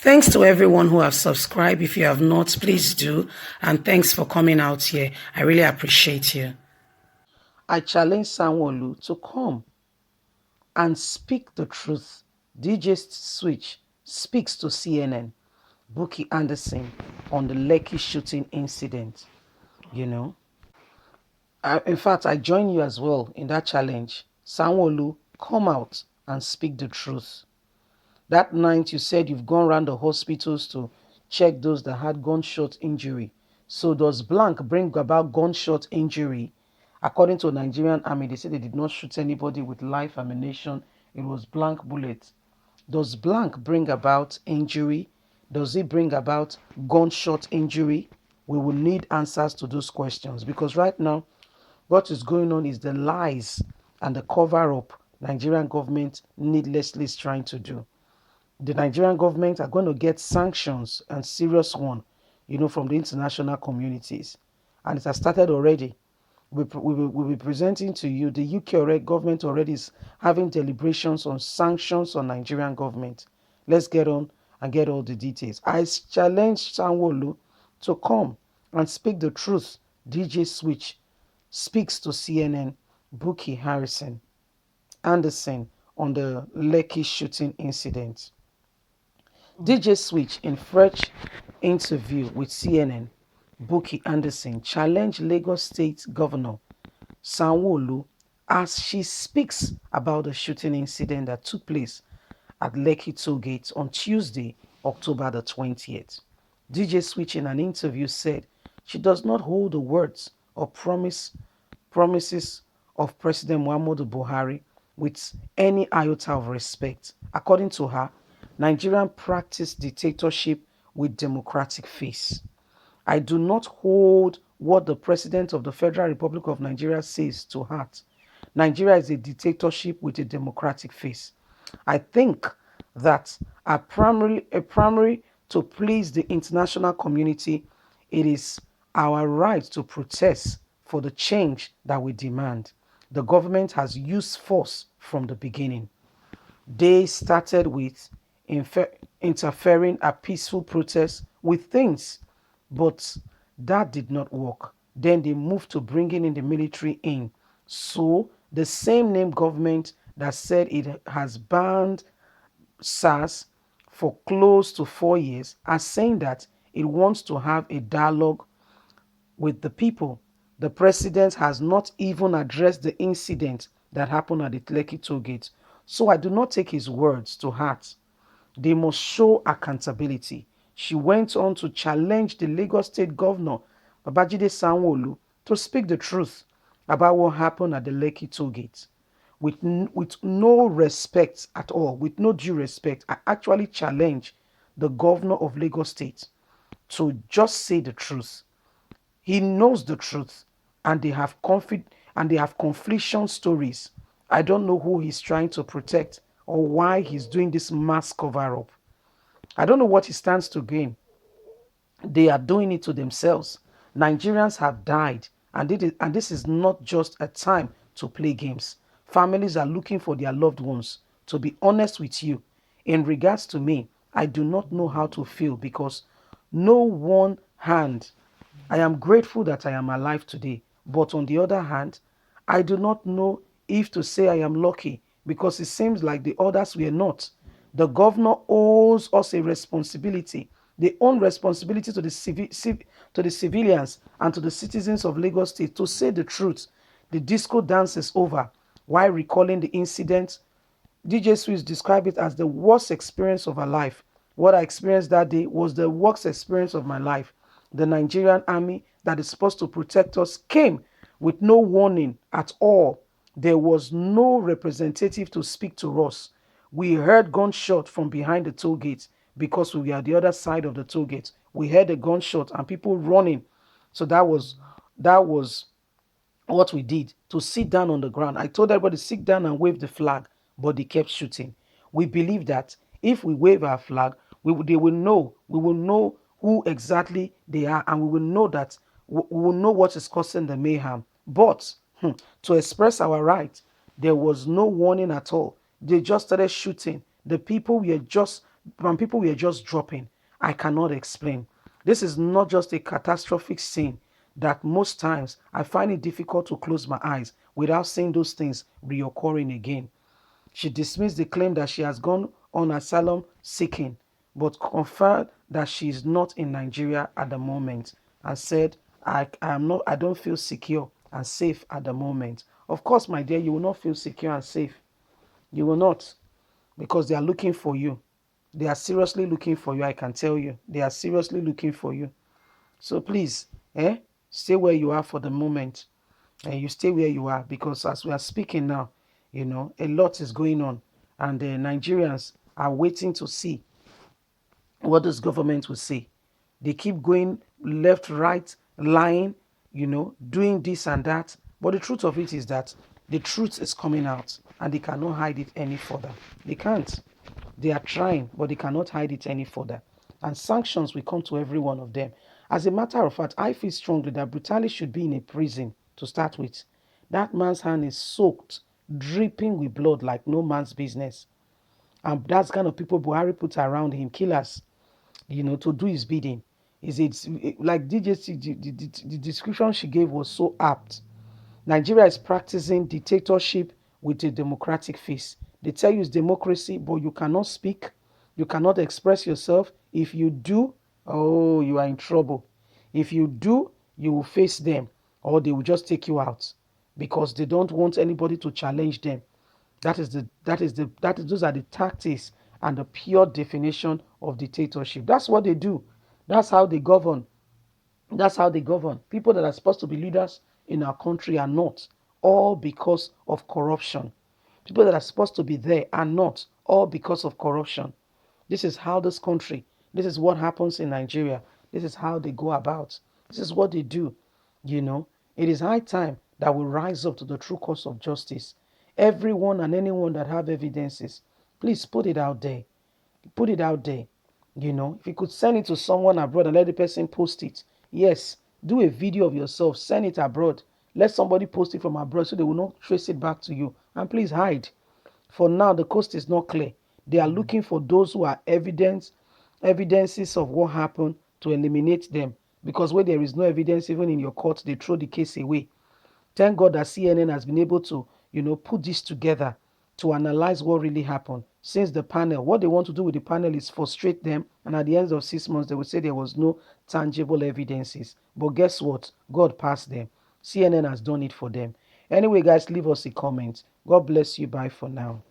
Thanks to everyone who have subscribed. If you have not, please do. And thanks for coming out here. I really appreciate you. I challenge SANWO-OLU to come and speak the truth. DJ Switch speaks to CNN, Buki Anderson, on the Lekki shooting incident. You know, in fact, I join you as well in that challenge. SANWO-OLU, come out and speak the truth. That night you said you've gone around the hospitals to check those that had gunshot injury. So does blank bring about gunshot injury? According to Nigerian army, they said they did not shoot anybody with live ammunition. It was blank bullets. Does blank bring about injury? Does it bring about gunshot injury? We will need answers to those questions because right now, what is going on is the lies and the cover-up Nigerian government needlessly is trying to do. The Nigerian government are going to get sanctions and serious one, from the international communities. And it has started already. We'll be presenting to you, the UK government already is having deliberations on sanctions on Nigerian government. Let's get on and get all the details. I challenge SANWO-OLU to come and speak the truth. DJ Switch speaks to CNN, Buki Anderson on the Lekki shooting incident. DJ Switch, in fresh interview with CNN, Buki Anderson challenged Lagos State Governor SANWO-OLU as she speaks about the shooting incident that took place at Lekki Tollgate on Tuesday, October the 20th. DJ Switch in an interview said she does not hold the words or promises of President Muhammadu Buhari with any iota of respect. According to her, Nigerian practice dictatorship with democratic face. I do not hold what the President of the Federal Republic of Nigeria says to heart. Nigeria is a dictatorship with a democratic face. I think that a primary to please the international community, it is our right to protest for the change that we demand. The government has used force from the beginning. They started with interfering at peaceful protests with things, but that did not work. Then they moved to bringing in the military in. So the same name government that said it has banned SARS for close to 4 years are saying that it wants to have a dialogue with the people. The president has not even addressed the incident that happened at the Lekki Tollgate. So I do not take his words to heart. They must show accountability. She went on to challenge the Lagos State Governor, Babajide Sanwo-Olu, to speak the truth about what happened at the Lekki Tollgate. With no respect at all, with no due respect, I actually challenge the Governor of Lagos State to just say the truth. He knows the truth, and they have confliction stories. I don't know who he's trying to protect or why he's doing this mass cover-up. I don't know what he stands to gain. They are doing it to themselves. Nigerians have died, and this is not just a time to play games. Families are looking for their loved ones. To be honest with you, in regards to me, I do not know how to feel because no one hand. I am grateful that I am alive today, but on the other hand, I do not know if to say I am lucky because it seems like the others were not. The governor owes us a responsibility. They own responsibility to the civilians and to the citizens of Lagos State to say the truth. The disco dance is over. While recalling the incident, DJ Swiss described it as the worst experience of her life. What I experienced that day was the worst experience of my life. The Nigerian army that is supposed to protect us came with no warning at all. There was no representative to speak to us. We heard gunshot from behind the toll gate because we were at the other side of the toll gate. We heard a gunshot and people running. So that was what we did, to sit down on the ground. I told everybody to sit down and wave the flag, but they kept shooting. We believe that if we wave our flag, we will know who exactly they are, and we will know that we will know what is causing the mayhem. But to express our right, there was no warning at all. They just started shooting. The people were just and people were just dropping. I cannot explain. This is not just a catastrophic scene that most times I find it difficult to close my eyes without seeing those things reoccurring again. She dismissed the claim that she has gone on asylum seeking, but confirmed that she is not in Nigeria at the moment and said, I don't feel secure and safe at the moment. Of course, my dear, you will not feel secure and safe. You will not, because they are looking for you. They are seriously looking for you, I can tell you. They are seriously looking for you. So please, stay where you are for the moment. And you stay where you are, because as we are speaking now, a lot is going on, and the Nigerians are waiting to see what this government will say. They keep going left, right, lying, doing this and that. But the truth of it is that the truth is coming out, and they cannot hide it any further. They can't. They are trying, but they cannot hide it any further. And sanctions will come to every one of them. As a matter of fact, I feel strongly that Brutali should be in a prison to start with. That man's hand is soaked, dripping with blood like no man's business. And that's kind of people Buhari put around him, killers, to do his bidding. Is it like DJC? The description she gave was so apt. Nigeria is practicing dictatorship with a democratic face. They tell you it's democracy, but you cannot speak, you cannot express yourself. If you do, oh, you are in trouble. If you do, you will face them, or they will just take you out because they don't want anybody to challenge them. Those are the tactics and the pure definition of dictatorship. That's what they do. That's how they govern. That's how they govern. People that are supposed to be leaders in our country are not, all because of corruption. People that are supposed to be there are not, all because of corruption. This is how this country, this is what happens in Nigeria. This is how they go about. This is what they do. It is high time that we rise up to the true cause of justice. Everyone and anyone that have evidences, please put it out there. Put it out there. If you could send it to someone abroad and let the person post it. Yes, do a video of yourself, send it abroad. Let somebody post it from abroad so they will not trace it back to you. And please hide. For now, the coast is not clear. They are looking for those who are evidences of what happened to eliminate them. Because where there is no evidence, even in your court, they throw the case away. Thank God that CNN has been able to, put this together to analyze what really happened. Since the panel, what they want to do with the panel is frustrate them, and at the end of 6 months, they will say there was no tangible evidences. But guess what? God passed them. CNN has done it for them. Anyway, guys, leave us a comment. God bless you. Bye for now.